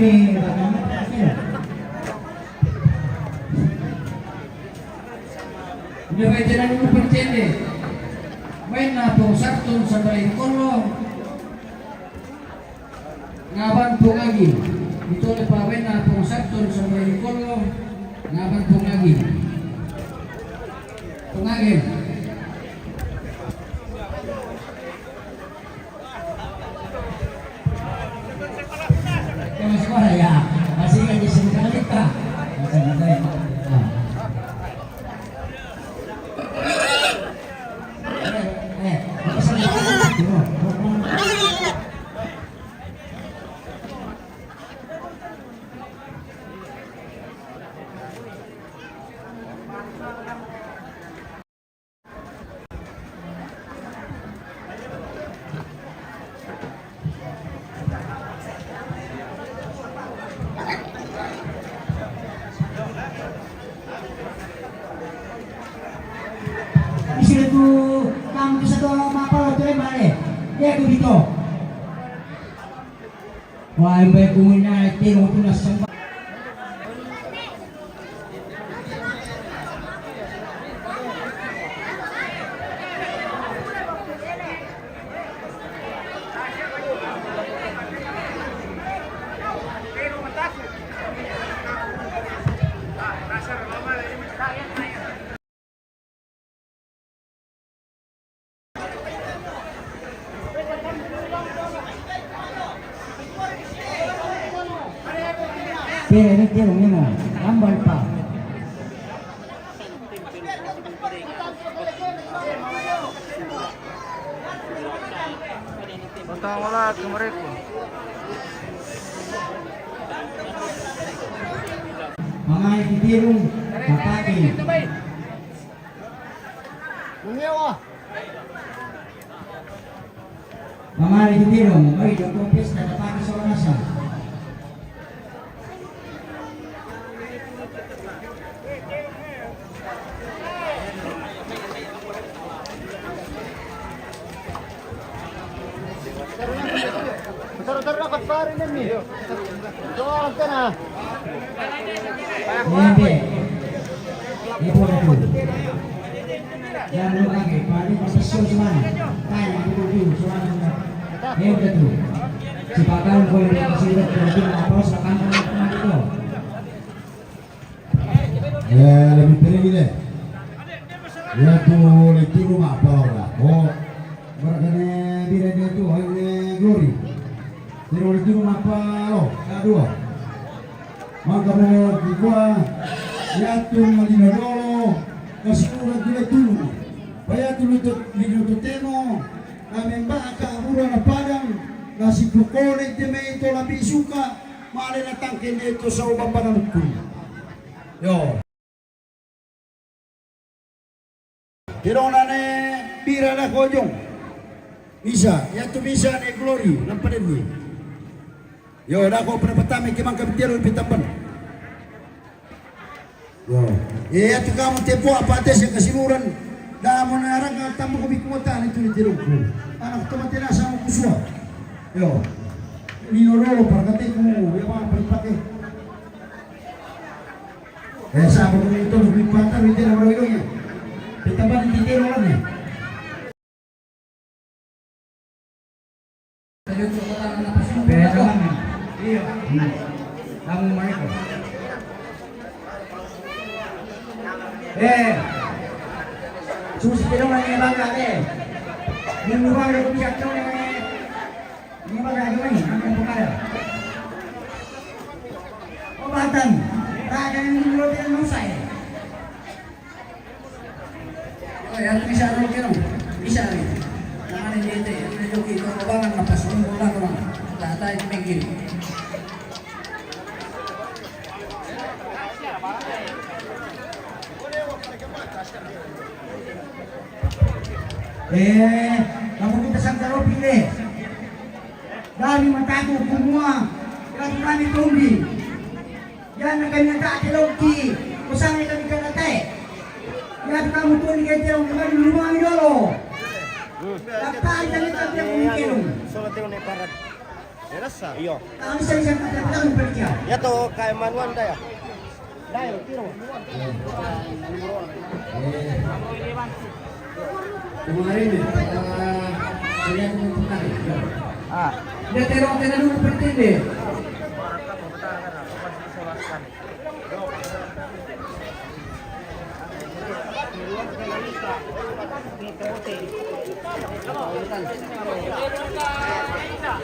ini bagaimana? Udah veteran itu percende. Main na po sakton sa balay kolong. Ngaban po lagi. Ito na pa main na po sakton sa balay kolong. Ngaban po lagi. Pungagin. Masih mana ya? Masih ngaji sekali pak. Sila tu kamu tu satu apa tu mana? Dia tu gitu. Wah, baik kumina tengok tu nak sembah. Ini dia rumahnya, lambat pak. Bantang wala mereka. Mga itirong kapagi. Mga itirong, ay dokumpis na kapagi sa orasan. Taruh dapat parin ini. Doang kana. Hindi. Ipo na po. Yan mo lagi. Pwede pasasyon sa mana. Kaya magpupulong sa mana. Ngayon na po. Si Pagkaon ko yung nakasilat ko yung nakapos sa kanto ng mga ito. Lebih pilih deh. Ya tuh lagi rumah apa oh berkene bila dia tuh ini glory. Jadi lagi rumah apa loh kedua. Maka mau gua ya tuh malino dolo kasih urat dia tuh. Bayar tuh itu temo. Kami mbaka urat na padang nasi klukone teme itu lebih suka. Mali na tangkin itu sa ubang pananku. Yo. Kirona ne pira na kojong. Bisa, ya tu bisa ne glory nampanin ni. Yo, dako pertama kimang kapitero pitamban. Yo, ya tu kamu tepo apa tes kasimuran. Damo na arang tamu ko bikutan itu ni tirong ko. Anak tumatina sa mo kuswa. Yo. Ninorolo parkate ko, ya mga palipate. Sabi ko ito lupipata ito na marilo niya. Kita ba dititiro lang eh? Pera lang eh. Iya. Kamu mereka. Susi pero lang yung bangga eh. Yung luwag na kumiyak nyo yung bangga gawin. Ang pagkakala. O batan. Raga yung luwag ng musay. Yang bisa lagi bisa nih. Jangan ini joki itu bangan lepas ulang ulang. Tata itu pinggir. Kamu kita sangkaro pilih. Dami mataku semua. Kalau kami tumbi. Jangan kami tak teloki. Kusangnya kami kanatai. Ya kamu tuh ni kerja orang di rumah ni dulu. Tapi jangan tak dia mungkin. Rasa. Iyo. Ang isa-isang katapatan mo balik yan. Ya to kay Manwan daya. Dayo tiro. Kemarin saya menentukan. Ah. Dia terong dulu bertinde.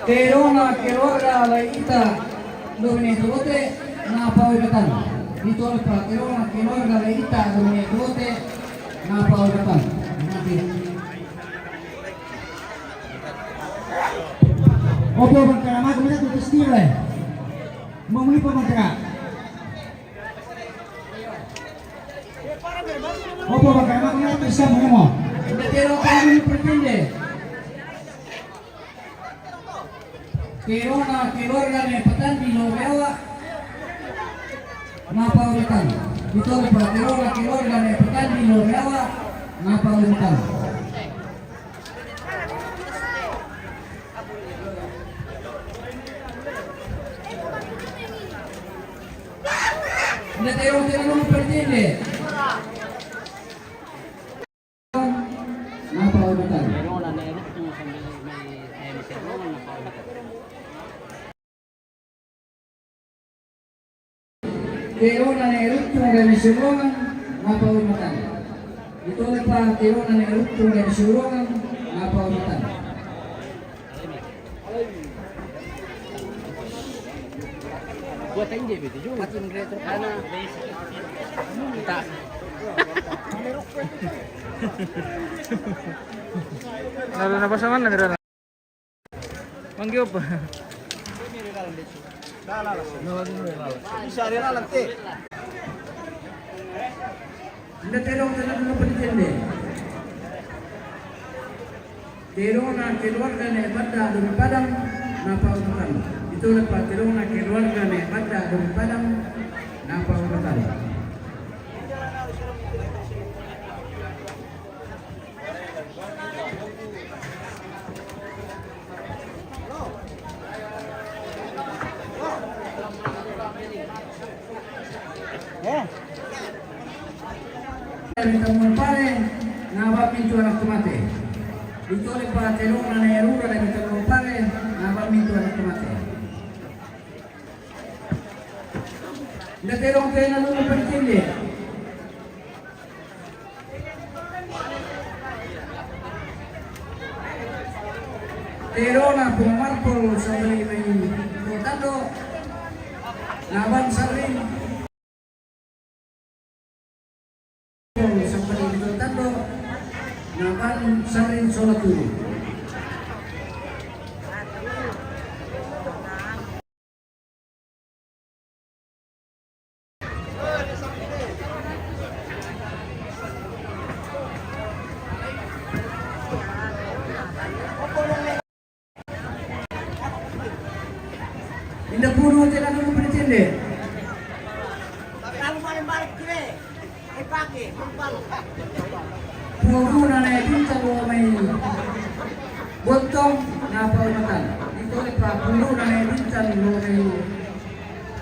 Terona keluarga laita domine dote na paulatan. Dito pa terona keluarga laita domine dote na paulatan. Nanti. Opo magkaramat, kumita tutus tiro eh. Mamuli pa magkara. Opo magkaramat, kumita tutus sa mga mo. Pero kami bertinde. Terona keluarga ne patan di Lorewa na paulatan. Dito pa terona keluarga ne patan di Lorewa na paulatan. Hindi terong bertinde. Na paulatan. Terona na eruptong dari Surungan na paulatan. Ito pa terona na eruptong dari Surungan na paulatan. Buat aja begitu juga. Makin greater karena kita. Lalo na ba sa man nagdala? Manggyo pa. Bisa rela nanti. Hindi terong dulu bertinde. Terona keluarga ne banda dumi padang na paulatan. Ito pa terona keluarga ne banda dumi padang na paulatan. Dari temuan pare ngawak pintu anak mati. Itu lepas terona ne erura dari temuan pare ngawak pintu anak mati. Hindi terong kaya nalunod bertinde. Terona pumarpol sa may kotado lawan saring sa may kotado lawan saring solaturo. Indah puro tidak dulu bercanda. Kamu balik-balik kire. Pake, balik. Puro na na pinta mo may botong na paunatan. Dito pa puro na na pinta mo may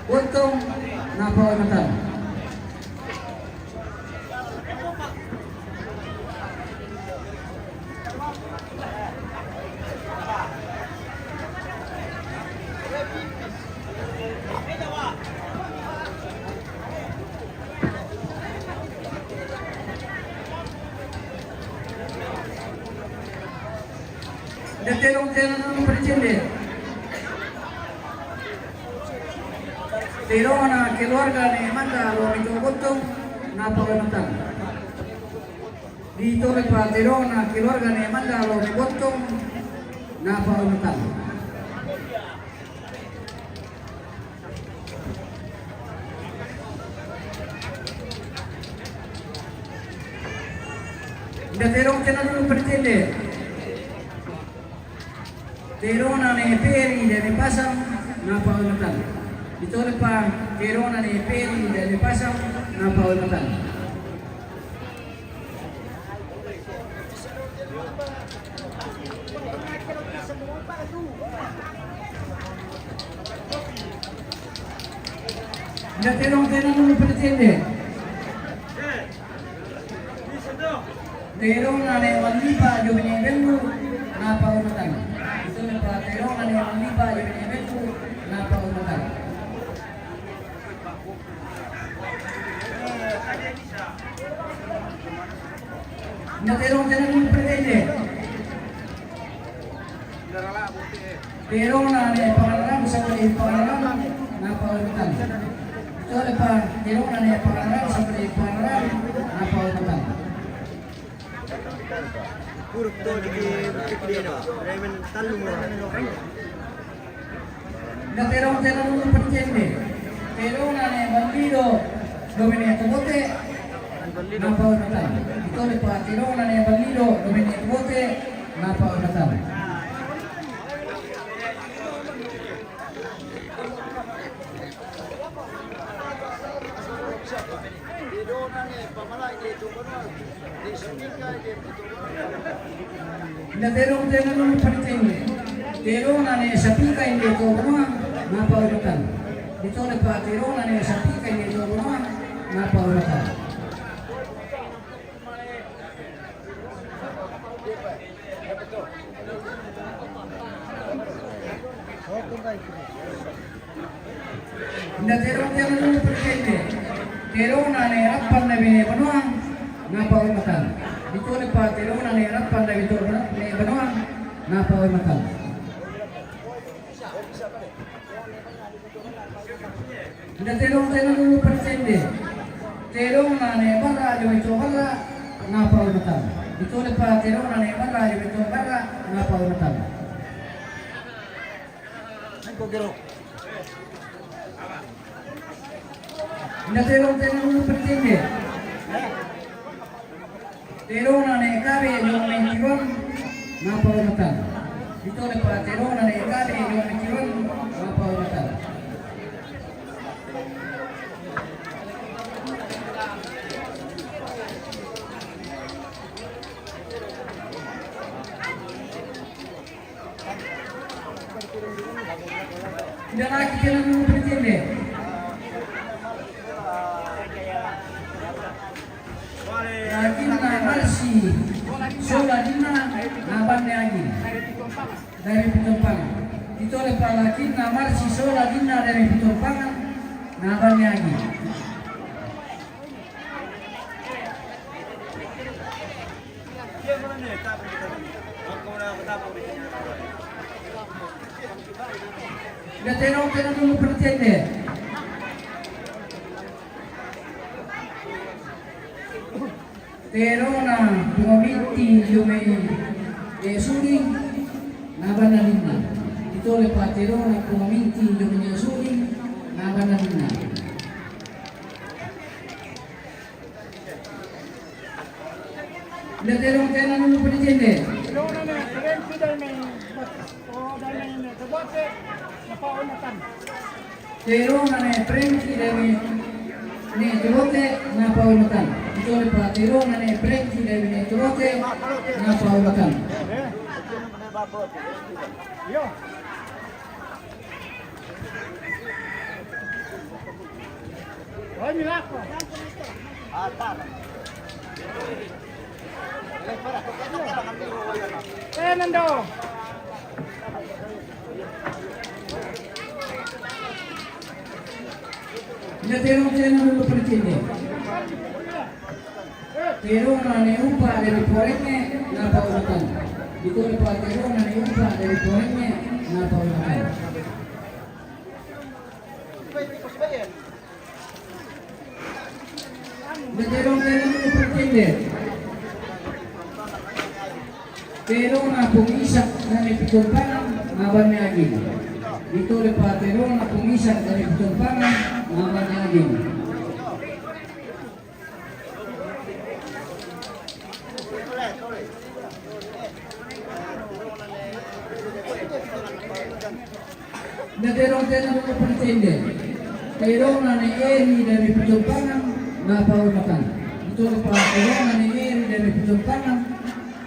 botong na paunatan. Terong dulu bercanda. Terong na keluarga ni manda lo itu botong na paunatan. Dito pa terong na keluarga ni manda lo botong na paunatan. Terong dulu bercanda. Terona ne peri dari pasang na paunatan. Dito pa terona ne peri dari pasang na paunatan. Terong dulu pretende. Terong nane walipa jomene belu napa unatan. Itu pa terong nane walipa jomene belu napa unatan. Terong dulu pretende. Terong nane pangalaman sa pangalaman napa unatan. Ito pa terong nane pangalaman sa pangalaman napa unatan. Kuruk to di Kipilino. Raymond talung mo. Terong dulu pretende. Terong nane bandido domine bote napa unatan. Ito pa terong nane bandido domine bote napa unatan. Terong dulu pretende. Terong nane sapika inde to rumah napa unatan. Ito pa terong nane sapika inde to rumah napa unatan. Terong dulu pretende. Terong nane rappan nabine banuang napa unatan. Ito pa terong nane rappan nabine banuang napa unatan. Terong dulu pretende. Terong nane barra jo itu barra napa unatan. Ito pa terong nane barra jo itu barra napa unatan. Terong dulu pretende. Terong nane kabe jo mentiron napa unatan. Ito pa terong nane kabe jo mentiron napa unatan. Dan akhirnya dulu pretende. Lakinna marsi sola dina nabanne lagi dari pitumpangan. Itu lepas lakinna marsi sola dina dari pitumpangan nabanne lagi. Terong dulu pretende. Terong na pumabiti yume suling nabana dinna. Ito lepas terong na pumabiti yume suling nabana dinna. Terong dulu pretende. Terong nane premki dewi ne tulote napa unatan. Ito lepas terong nane premki dewi ne tulote napa unatan. Hoy, Milako. Nando. Terong dulu pretende. Terong nane upa dari porengnya napa unatan. Ito lepas terong nane upa dari porengnya napa unatan. Terong dulu pretende. Terong na pumisak nane pitumpangan nabanne lagi. Ito lepas terong na pumisak dari pitumpangan nabanne lagi. Terong dulu pretende. Terong nane eri dari pitumpangan napa unatan. Ito lepas terong nane eri dari pitumpangan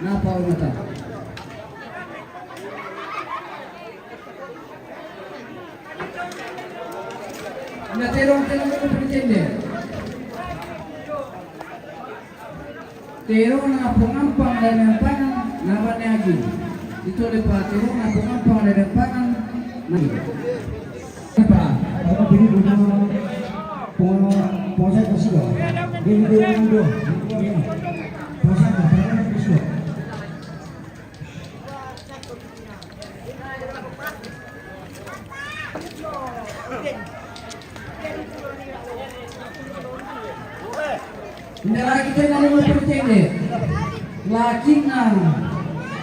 napa unatan. terong-terong dulu pretende. Terong na pengampang dan panang naban lagi. Itu lepas terong na pengampang dan panang. Apa? Kalau bini punya proses tersebut, bini dia mundur, proses tersebut. Hindi lagi tayo naman pretende. Lakin na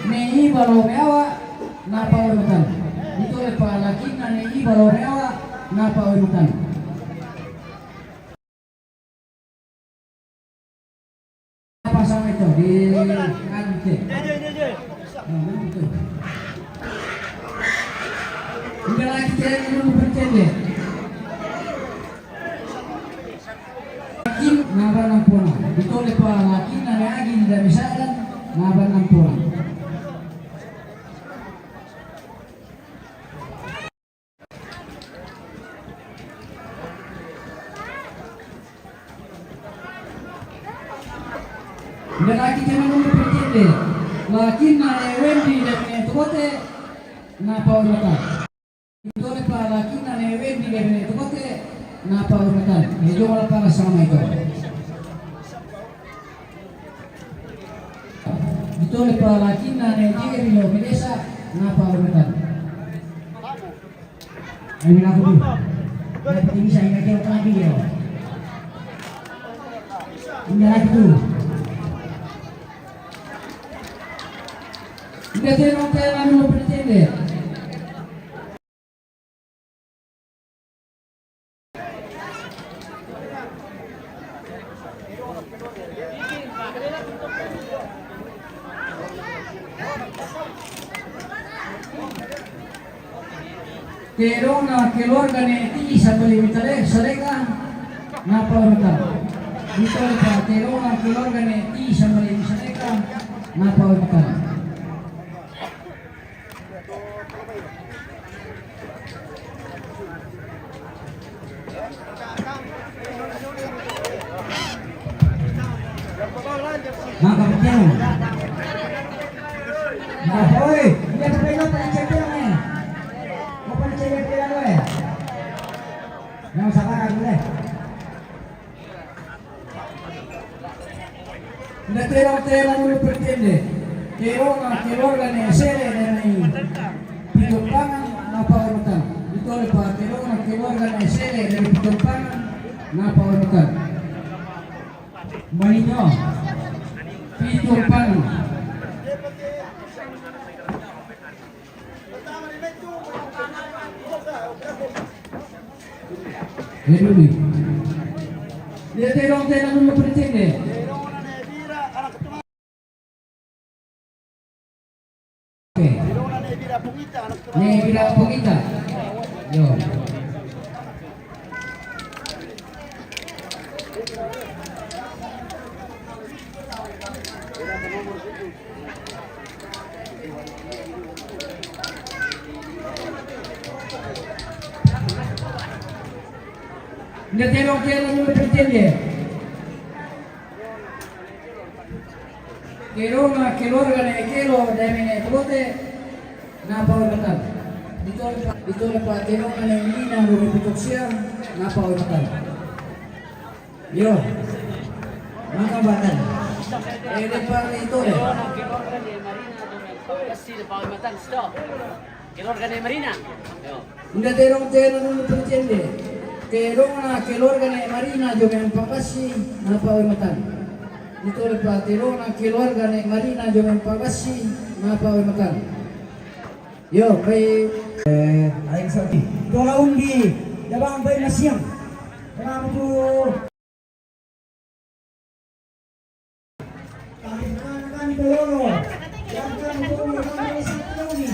naiiba mewa napawalimutan. Ito ay pa lakin na naiiba mewa napawalimutan. Apa sama itu di kantin? Hindi lagi tayo naman pretende. Lakin naban ng puna. Ito ay pa lakin na lagi tidak misalan naban ng puna. Hindi lagi tayo naman pretende. Lakin na Wendy dan Tukote napawalimutan. Ito ay pa lakin na Wendy dan Tukote napawalimutan. Medyo wala para sama ito. Ito ay pa lakin na Jerry Lopinesa napawalimutan. Ay minako dulu. Dapat ini saya ingat lagi ya. Ini lagi dulu. Hindi tayo namin pretende. Pero na keluarga ni sa palimitare sarega napawalimutan. Dito pa pero na keluarga ni sa palimitare sarega napawalimutan. Mga kapatid. Hoy, dia pala pa-check lang eh. Pa-check lang eh. Yang sabar dulu deh. Hindi terong dulu pretende. Terong ang keluarga ni Sere dan ni Pitumpangan napawalimutan. Ito ay pa terong ang keluarga ni Sere dan Pitumpangan napawalimutan. Malinyo. Pitumpangan. Heduli. Dia terong dulu pretende. Nih bila pungita. Yo. Hindi terong dulu pretende. Pero na keluarga ni Kelo dami ni Tukote napawalimutan. Dito na pa terong na Nina rumipitok siya napawalimutan. Yo. Mga kabatan. Ere pa ito eh. Stop. Keluarga ni Marina. Yo. Hindi terong dulu pretende. Terong na keluarga ni Marina jomeng pagasi napawalimutan. Dito na pa terong na keluarga ni Marina jomeng pagasi napawalimutan. Yo, kay Ayang sabi. Dola undi, dabang bay na siyang. Kaya mo to. Kami doloro. Yan kami doloro kami sa Tony.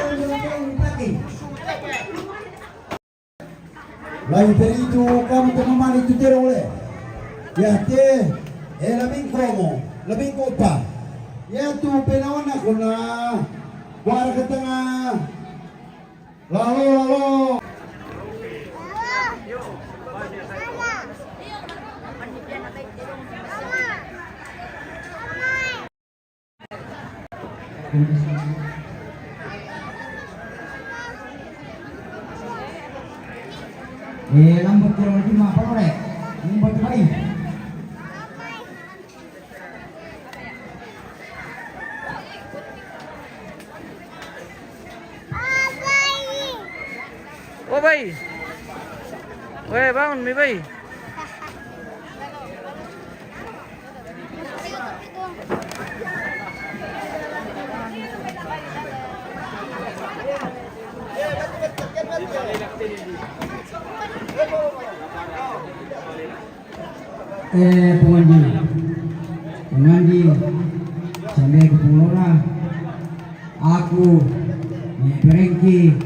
Kami pati. Lain perito kamu teman itu terole. Ya te labing ko pa. Ya tu penawana ko na wara ka tanga. Lalo. Lambot kurang lebih 5 palore. Lambot baik. Oh bay. Weh bangun mi bay. Pengandi sampai ke Pulora aku Perengki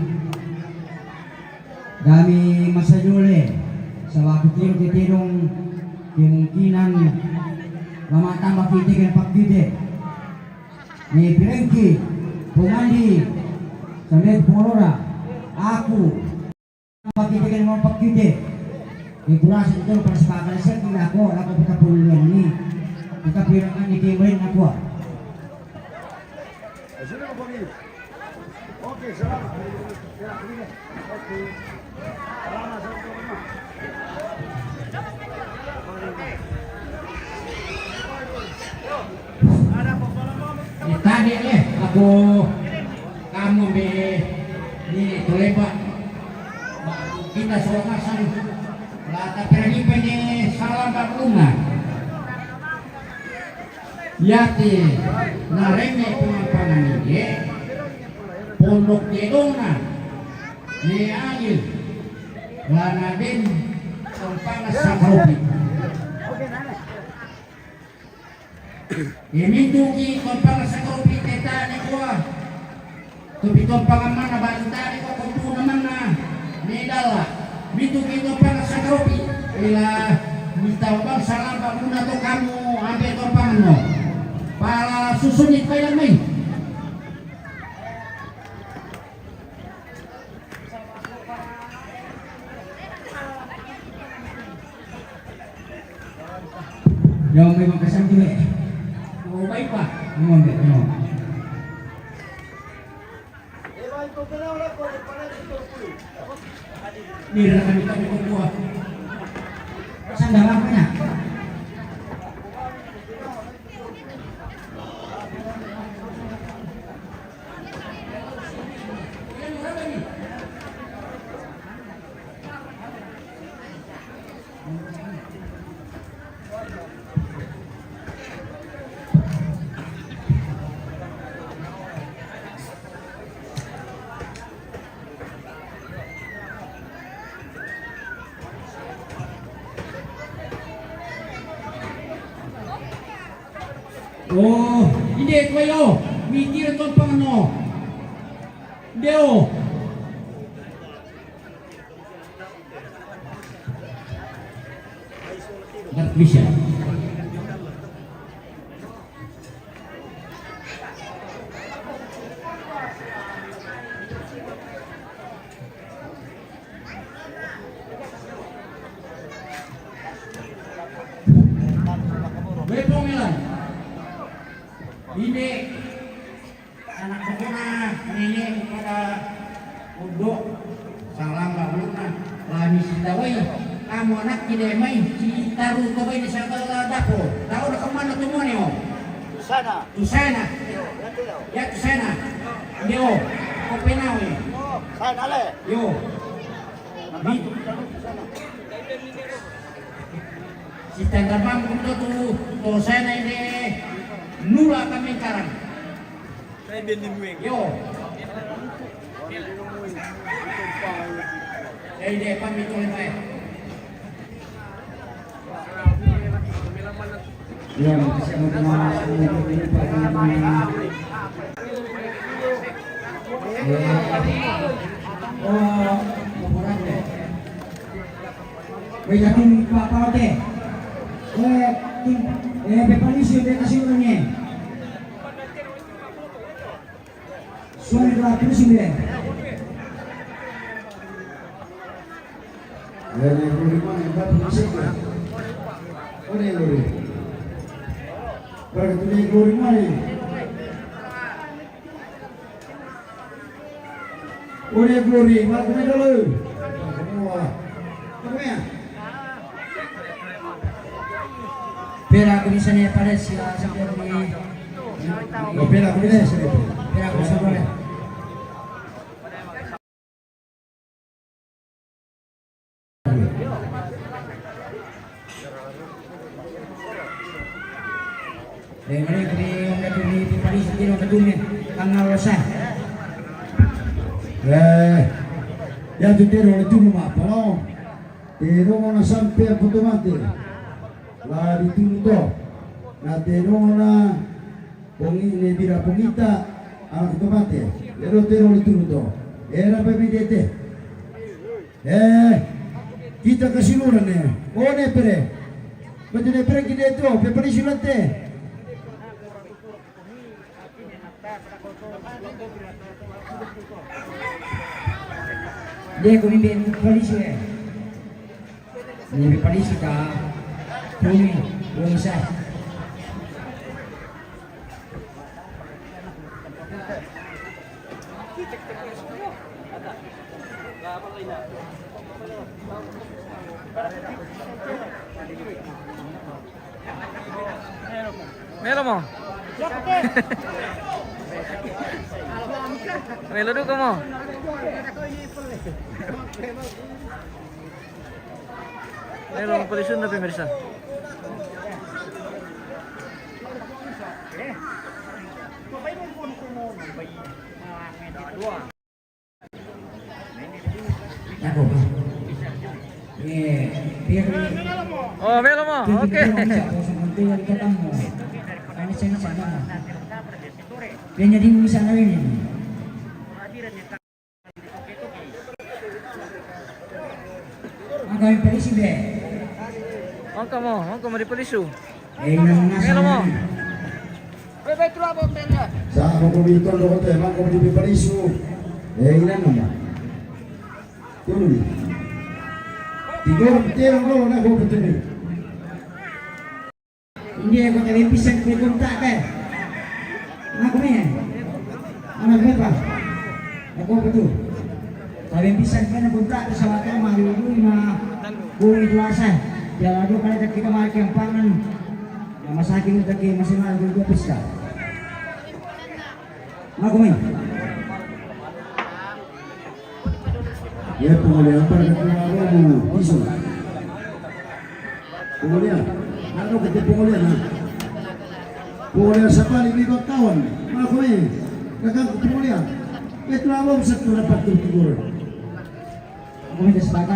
kami masa jule sewaktu tirong kemungkinan lama tambah kita kan pak kita ni Perengki pengandi sampai ke Pulora aku tambah kita kan mau pak kita di pulas itu persepakat saya tidak aku kita puluhan ini kita biarkan di kemarin aku. Sudah apa ini? Oke, selamat. Oke. Tadi aku kamu di Toledo kita solokasan lata pergi pada salam rumah yati narenge pemapanan ini pondok jedona ni agil lanadin tempangas sakropi ini tuki tempangas sakropi teta ni kuah tapi tempangan mana banta ni kuah kumpu naman na ni dala mituki tempangas sakropi ila mitawang salam muna to kamu ambil tempangan mo para susunit kayo may Yang memang kesan juga. oh baik pak Ngombe, mira kami kami kukuha sandal apanya? oh hindi kayo mikir itong pangano hindi oh nggak bisa Bepomelan ini anak pokoknya nenek pada uduk salam babuna lami sitawai kamu anak tidak main si taruh kau ini segala dako tahu nak kemana semua nih om Sana. Tusana ya Tusana yo kopenawe Sana le. yo si tandabang kundo tu Tusana ini nula kami karang Saya bindimuing. yo Ide pamit ulit tayo. Ya, makasih teman-teman. Oh, laporan deh. Bejamin Pak Parote. Bepanisio de kasih orangnya. Suara berapa sih deh? Dari rumah yang dapat musik. Oh, ini lori. Pergi tu di rumah ni. Oleh Glory, malah kami dulu. Wah, apa ya? Pera kulisannya pada sila sampai di Oh, pera kami deh, sini. pera kulisan boleh. Dengan ini di Paris di kedua tanggal rosa. Ya tu tero le tu ma palo. Tero na sampai automate. La di tu na tero na pongi ne bira pongita automate. Tero le tu. Era bebidete. Kita kasiluran ne. One pere. Betul ne pere kita itu, peperi silante. Dia kumimpin polisi. Ini polisi ka Bumi, Bungsa. Melo mo. Melo dulu kamu. Melo ang polisyon na pimirsa. Ako. Biar Oh, melo mo. Okay. Dia jadi bisa ngawin ini. Ang polisi be. Ang kamu di polisyo. Nang nasa. Melo mo. Sa ako kumito ko te, man ko di parisu. Ilan naman. Tuloy. Tigor tero ko na ko ketemu. Hindi ako kalipisan ko kunta ka. Ako na yan. Anak ko pa. Ako pa to. Kalipisan ka na kunta ka sa mga maluluy na buong ituasan. Diyan ako ka na kita makikimpangan. Masakin mo taki masingal ko pista. Ako man. Ya pengulian para ketua isu. Pengulian, ano kita pengulian ha? Pengulian siapa ni bibang kawan? Aku ni, kakak pengulian. Itu awam satu dapat tidur. Ako man sa baka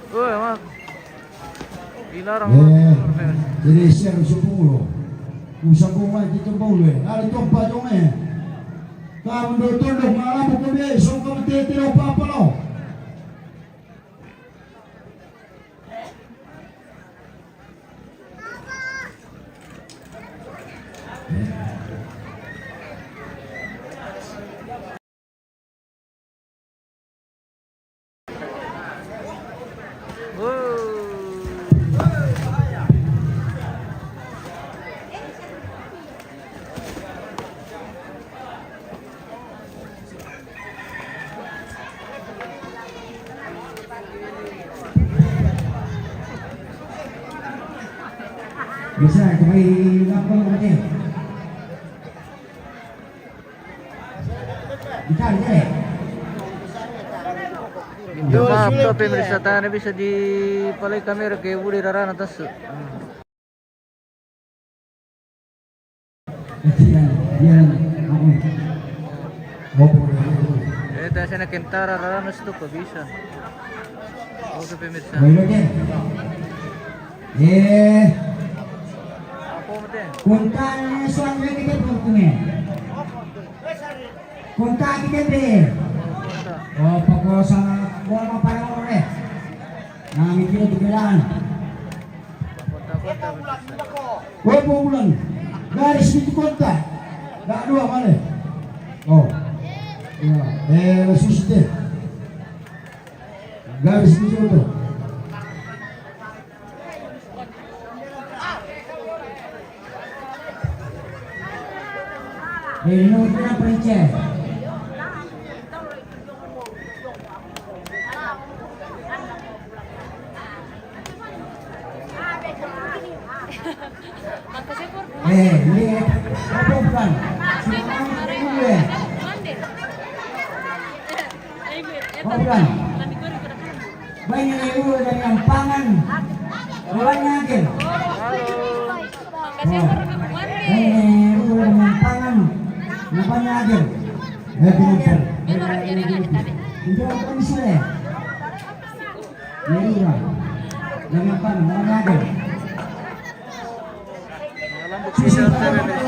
Uy, mak. Dilarang. Jadi siapa sepuluh? Usah bunga kita boleh. Ada tempat dong Kamu betul dong malam bukan dia. So kamu tidak apa-apa lo. bisa kembali lapor berarti. Ditarik ya. Maaf to pimirsa tayo bisa di palay kamera kay uli rarana tas. Yan ako. Opo. Tayo siya nakintara rarana ito pa bisa. Oke pimirsa. Baik lagi. Ako mo din. Kuntan suan lagi kita punya. Kuntan kita be. Oh pokok sama gua apa orang Nah itu dibilang. Punta pimirsa. Berapa bulan? garis itu kontak. Nggak dua mana? Oh, ya, susah. Garis itu kontak. Nomor berapa Richard? Ini apa bukan? Oh bukan. Banyak ibu dari Ampangan. Banyak agen. Ibu dari Ampangan. Banyak agen. Itu apa misalnya? Dari Ampangan. Banyak agen. Bisa terus.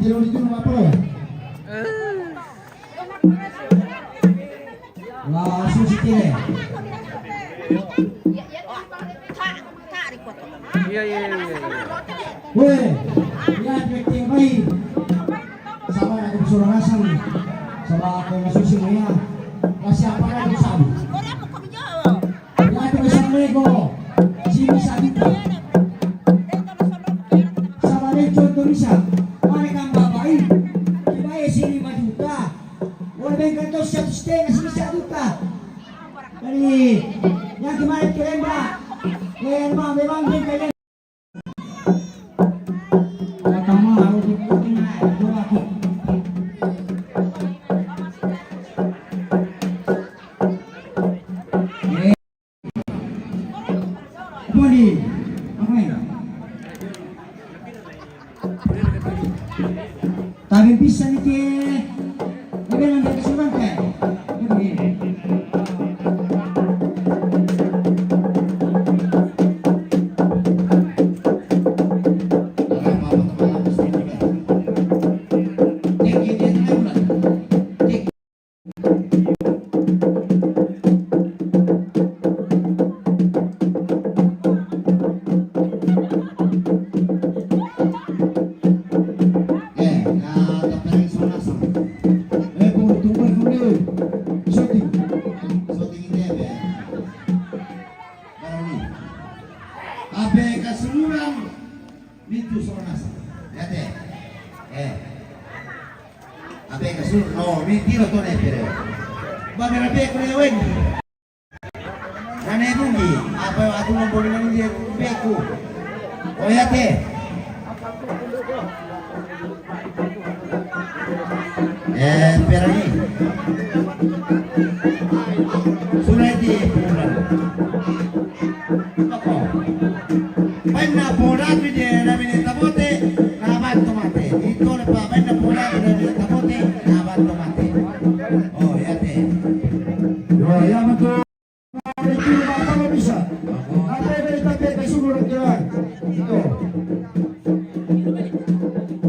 Jangan itu apa ya? Langsung sikile. Iya. Weh, lihat meeting baik. Sama aku suruh nasang. Sama aku masuk semuanya. Kasih apa lagi sabu? Lihat besar lego. Sini sabita. Sama dia contoh bisa. Mereka babai. Dibayar sini 5 juta. Boleh bengkel tuh 1,5 sini 1 juta. Jadi, yang kemarin keren mbak. Memang bengkelnya. Tapi bisa nih ke, tapi nanti kesuruhan kayak, no, mi tiro to ne pero. Ba me rapi ko ne wen. Nane bungi, apa aku mau boleh nang dia beku. Oyate. Pero ni. Sunati pulang. Ako. Panna pulang dia na minta bote, na bantu mate. Ito na pa panna pulang dia minta bote, na bantu mate. Oh, yate. Yo, ya betul. Itu apa bisa? Apa yang kita pakai suruh jalan? Itu.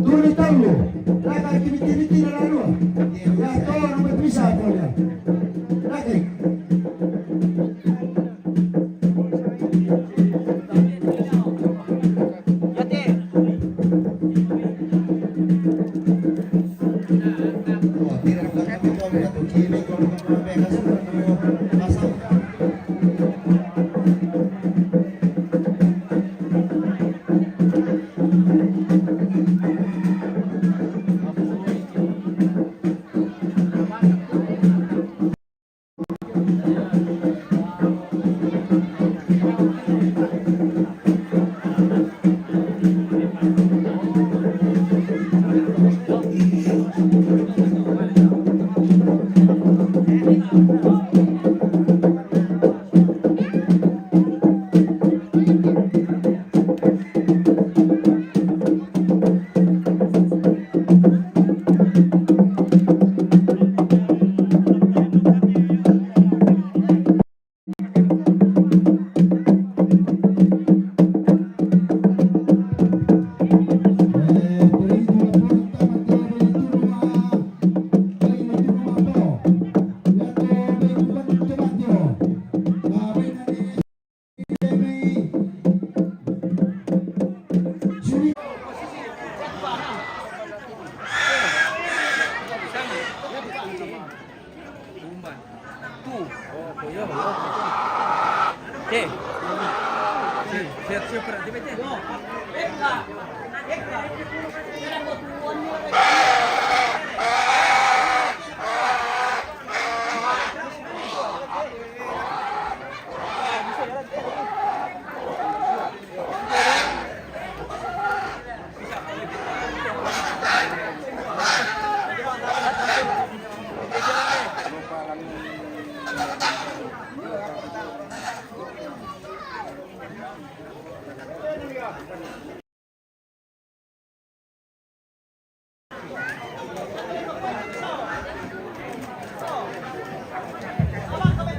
Tulis tahu. Lagi aktiviti lalu. Ya, kau nak bisa kau ya. Lagi. Thank you. Oke. Siap-siap berarti baca.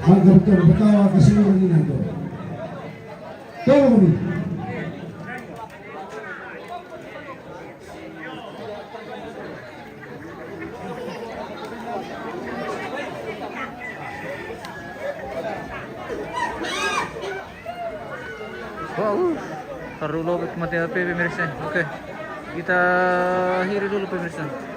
Maka betul bertawa ke seluruh dunia itu. Tolong nih. Wow, taruh lobet mati HP pemirsa. Oke, kita akhiri dulu pemirsa.